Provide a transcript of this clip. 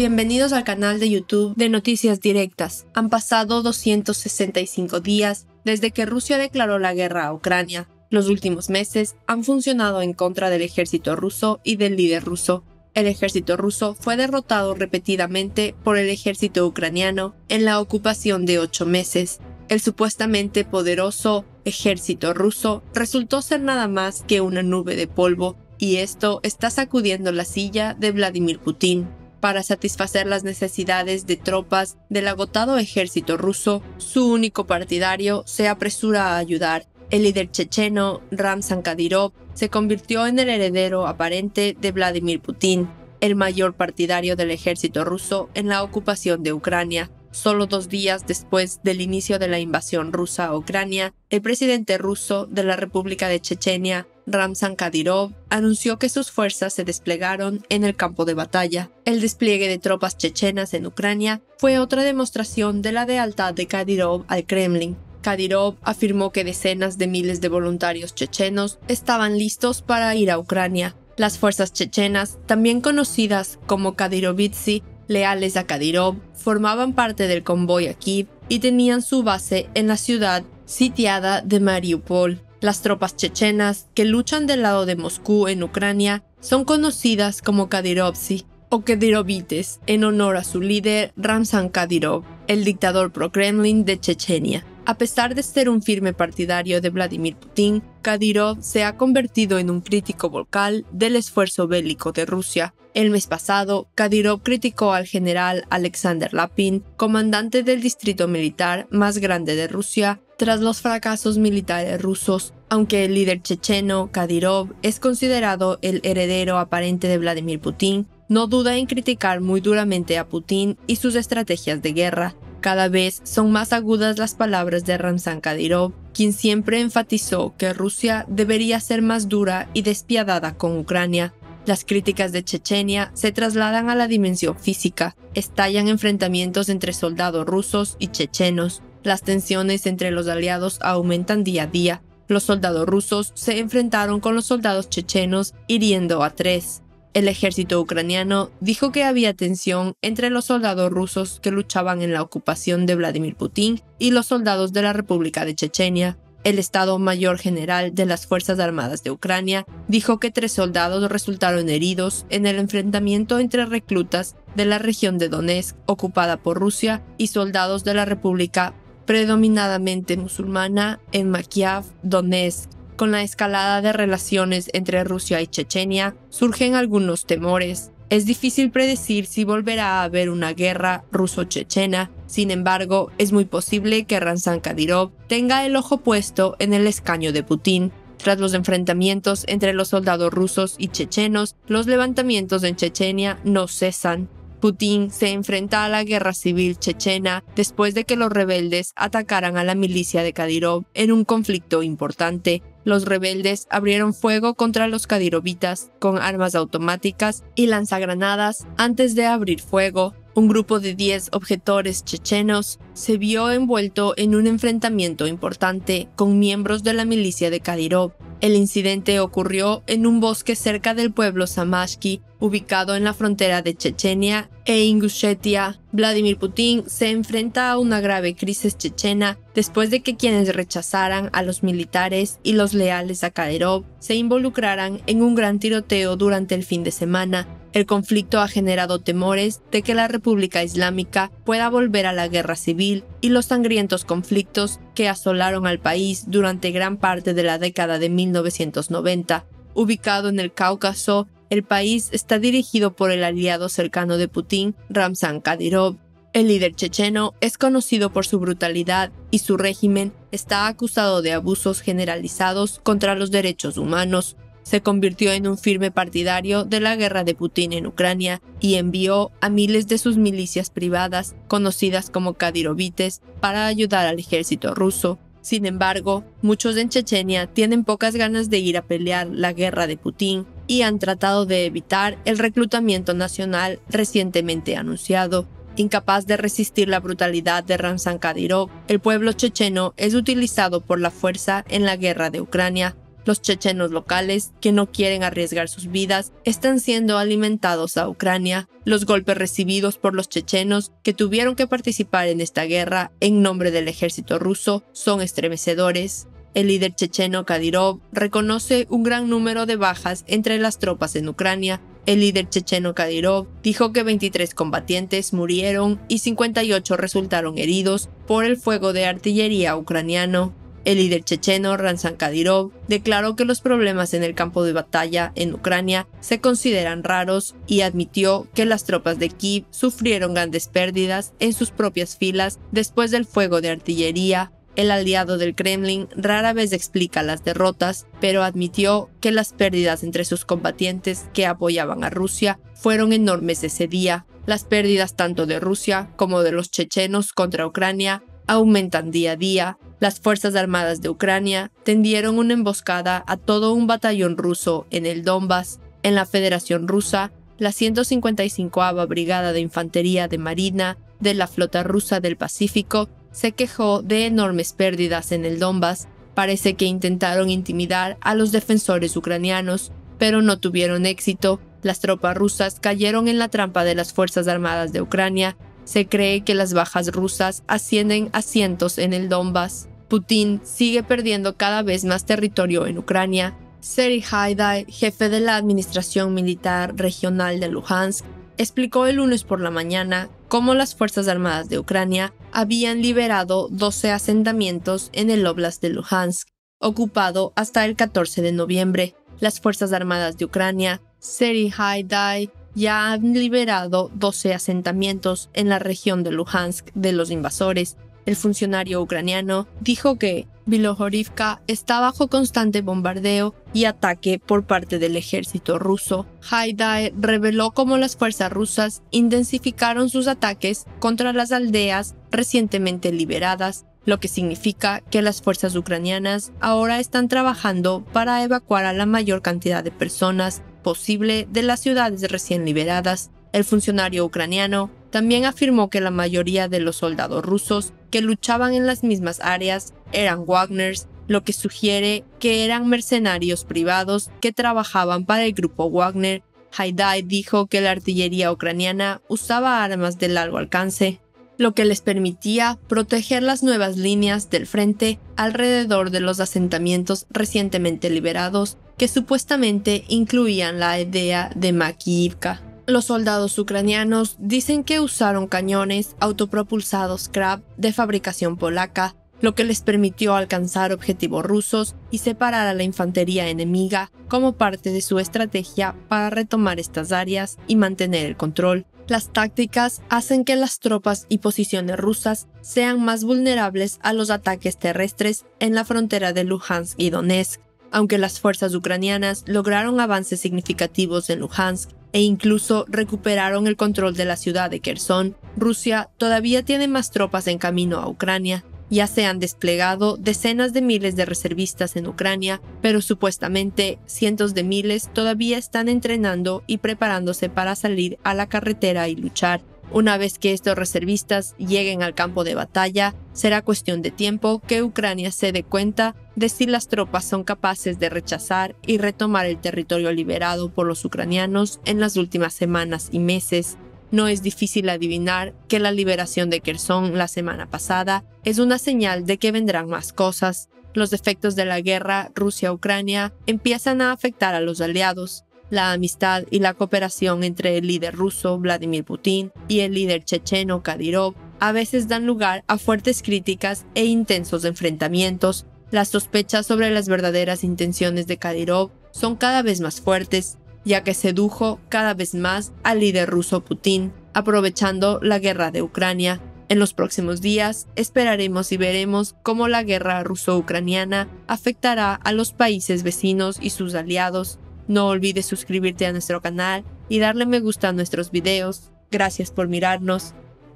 Bienvenidos al canal de YouTube de Noticias Directas. Han pasado 265 días desde que Rusia declaró la guerra a Ucrania. Los últimos meses han funcionado en contra del ejército ruso y del líder ruso. El ejército ruso fue derrotado repetidamente por el ejército ucraniano en la ocupación de 8 meses. El supuestamente poderoso ejército ruso resultó ser nada más que una nube de polvo, y esto está sacudiendo la silla de Vladimir Putin. Para satisfacer las necesidades de tropas del agotado ejército ruso, su único partidario se apresura a ayudar. El líder checheno, Ramzan Kadyrov, se convirtió en el heredero aparente de Vladimir Putin, el mayor partidario del ejército ruso en la ocupación de Ucrania. Solo 2 días después del inicio de la invasión rusa a Ucrania, el presidente ruso de la República de Chechenia, Ramzan Kadyrov, anunció que sus fuerzas se desplegaron en el campo de batalla. El despliegue de tropas chechenas en Ucrania fue otra demostración de la lealtad de Kadyrov al Kremlin. Kadyrov afirmó que decenas de miles de voluntarios chechenos estaban listos para ir a Ucrania. Las fuerzas chechenas, también conocidas como Kadyrovitsi, leales a Kadyrov, formaban parte del convoy a Kiev y tenían su base en la ciudad sitiada de Mariupol. Las tropas chechenas que luchan del lado de Moscú en Ucrania son conocidas como Kadyrovtsi o Kadyrovites en honor a su líder Ramzan Kadyrov, el dictador pro-Kremlin de Chechenia. A pesar de ser un firme partidario de Vladimir Putin, Kadyrov se ha convertido en un crítico vocal del esfuerzo bélico de Rusia. El mes pasado, Kadyrov criticó al general Alexander Lapin, comandante del distrito militar más grande de Rusia, tras los fracasos militares rusos. Aunque el líder checheno, Kadyrov, es considerado el heredero aparente de Vladimir Putin, no duda en criticar muy duramente a Putin y sus estrategias de guerra. Cada vez son más agudas las palabras de Ramzan Kadyrov, quien siempre enfatizó que Rusia debería ser más dura y despiadada con Ucrania. Las críticas de Chechenia se trasladan a la dimensión física. Estallan enfrentamientos entre soldados rusos y chechenos. Las tensiones entre los aliados aumentan día a día. Los soldados rusos se enfrentaron con los soldados chechenos, hiriendo a 3. El ejército ucraniano dijo que había tensión entre los soldados rusos que luchaban en la ocupación de Vladimir Putin y los soldados de la República de Chechenia. El Estado Mayor General de las Fuerzas Armadas de Ucrania dijo que 3 soldados resultaron heridos en el enfrentamiento entre reclutas de la región de Donetsk, ocupada por Rusia, y soldados de la República predominadamente musulmana en Makiiv, Donetsk. Con la escalada de relaciones entre Rusia y Chechenia, surgen algunos temores. Es difícil predecir si volverá a haber una guerra ruso-chechena. Sin embargo, es muy posible que Ramzan Kadyrov tenga el ojo puesto en el escaño de Putin. Tras los enfrentamientos entre los soldados rusos y chechenos, los levantamientos en Chechenia no cesan. Putin se enfrenta a la guerra civil chechena después de que los rebeldes atacaran a la milicia de Kadyrov en un conflicto importante. Los rebeldes abrieron fuego contra los kadyrovitas con armas automáticas y lanzagranadas. Antes de abrir fuego, un grupo de 10 objetores chechenos se vio envuelto en un enfrentamiento importante con miembros de la milicia de Kadyrov. El incidente ocurrió en un bosque cerca del pueblo Samashki, ubicado en la frontera de Chechenia e Ingushetia. Vladimir Putin se enfrenta a una grave crisis chechena después de que quienes rechazaran a los militares y los leales a Kadyrov se involucraran en un gran tiroteo durante el fin de semana. El conflicto ha generado temores de que la República Islámica pueda volver a la guerra civil y los sangrientos conflictos que asolaron al país durante gran parte de la década de 1990. Ubicado en el Cáucaso, el país está dirigido por el aliado cercano de Putin, Ramzan Kadyrov. El líder checheno es conocido por su brutalidad y su régimen está acusado de abusos generalizados contra los derechos humanos. Se convirtió en un firme partidario de la guerra de Putin en Ucrania y envió a miles de sus milicias privadas, conocidas como Kadyrovites, para ayudar al ejército ruso. Sin embargo, muchos en Chechenia tienen pocas ganas de ir a pelear la guerra de Putin y han tratado de evitar el reclutamiento nacional recientemente anunciado. Incapaz de resistir la brutalidad de Ramzan Kadyrov, el pueblo checheno es utilizado por la fuerza en la guerra de Ucrania. Los chechenos locales, que no quieren arriesgar sus vidas, están siendo alimentados a Ucrania. Los golpes recibidos por los chechenos, que tuvieron que participar en esta guerra en nombre del ejército ruso, son estremecedores. El líder checheno Kadyrov reconoce un gran número de bajas entre las tropas en Ucrania. El líder checheno Kadyrov dijo que 23 combatientes murieron y 58 resultaron heridos por el fuego de artillería ucraniano. El líder checheno Ramzan Kadyrov declaró que los problemas en el campo de batalla en Ucrania se consideran raros y admitió que las tropas de Kiev sufrieron grandes pérdidas en sus propias filas después del fuego de artillería. El aliado del Kremlin rara vez explica las derrotas, pero admitió que las pérdidas entre sus combatientes que apoyaban a Rusia fueron enormes ese día. Las pérdidas tanto de Rusia como de los chechenos contra Ucrania aumentan día a día. Las Fuerzas Armadas de Ucrania tendieron una emboscada a todo un batallón ruso en el Donbass. En la Federación Rusa, la 155ª Brigada de Infantería de Marina de la Flota Rusa del Pacífico se quejó de enormes pérdidas en el Donbass. Parece que intentaron intimidar a los defensores ucranianos, pero no tuvieron éxito. Las tropas rusas cayeron en la trampa de las Fuerzas Armadas de Ucrania. Se cree que las bajas rusas ascienden a cientos en el Donbass. Putin sigue perdiendo cada vez más territorio en Ucrania. Serhiy Haidai, jefe de la Administración Militar Regional de Luhansk, explicó el lunes por la mañana cómo las Fuerzas Armadas de Ucrania habían liberado 12 asentamientos en el Oblast de Luhansk, ocupado hasta el 14 de noviembre. Las Fuerzas Armadas de Ucrania, Serhiy Haidai, ya han liberado 12 asentamientos en la región de Luhansk de los invasores. El funcionario ucraniano dijo que Bilohorivka está bajo constante bombardeo y ataque por parte del ejército ruso. Haidai reveló cómo las fuerzas rusas intensificaron sus ataques contra las aldeas recientemente liberadas, lo que significa que las fuerzas ucranianas ahora están trabajando para evacuar a la mayor cantidad de personas posible de las ciudades recién liberadas. El funcionario ucraniano también afirmó que la mayoría de los soldados rusos que luchaban en las mismas áreas eran Wagners, lo que sugiere que eran mercenarios privados que trabajaban para el grupo Wagner. Haidai dijo que la artillería ucraniana usaba armas de largo alcance, lo que les permitía proteger las nuevas líneas del frente alrededor de los asentamientos recientemente liberados, que supuestamente incluían la aldea de Makiivka. Los soldados ucranianos dicen que usaron cañones autopropulsados Krab de fabricación polaca, lo que les permitió alcanzar objetivos rusos y separar a la infantería enemiga como parte de su estrategia para retomar estas áreas y mantener el control. Las tácticas hacen que las tropas y posiciones rusas sean más vulnerables a los ataques terrestres en la frontera de Luhansk y Donetsk. Aunque las fuerzas ucranianas lograron avances significativos en Luhansk e incluso recuperaron el control de la ciudad de Kherson, Rusia todavía tiene más tropas en camino a Ucrania. Ya se han desplegado decenas de miles de reservistas en Ucrania, pero supuestamente cientos de miles todavía están entrenando y preparándose para salir a la carretera y luchar. Una vez que estos reservistas lleguen al campo de batalla, será cuestión de tiempo que Ucrania se dé cuenta de si las tropas son capaces de rechazar y retomar el territorio liberado por los ucranianos en las últimas semanas y meses. No es difícil adivinar que la liberación de Kherson la semana pasada es una señal de que vendrán más cosas. Los efectos de la guerra Rusia-Ucrania empiezan a afectar a los aliados. La amistad y la cooperación entre el líder ruso Vladimir Putin y el líder checheno Kadyrov a veces dan lugar a fuertes críticas e intensos enfrentamientos. Las sospechas sobre las verdaderas intenciones de Kadyrov son cada vez más fuertes, ya que sedujo cada vez más al líder ruso Putin, aprovechando la guerra de Ucrania. En los próximos días esperaremos y veremos cómo la guerra ruso-ucraniana afectará a los países vecinos y sus aliados. No olvides suscribirte a nuestro canal y darle me gusta a nuestros videos. Gracias por mirarnos.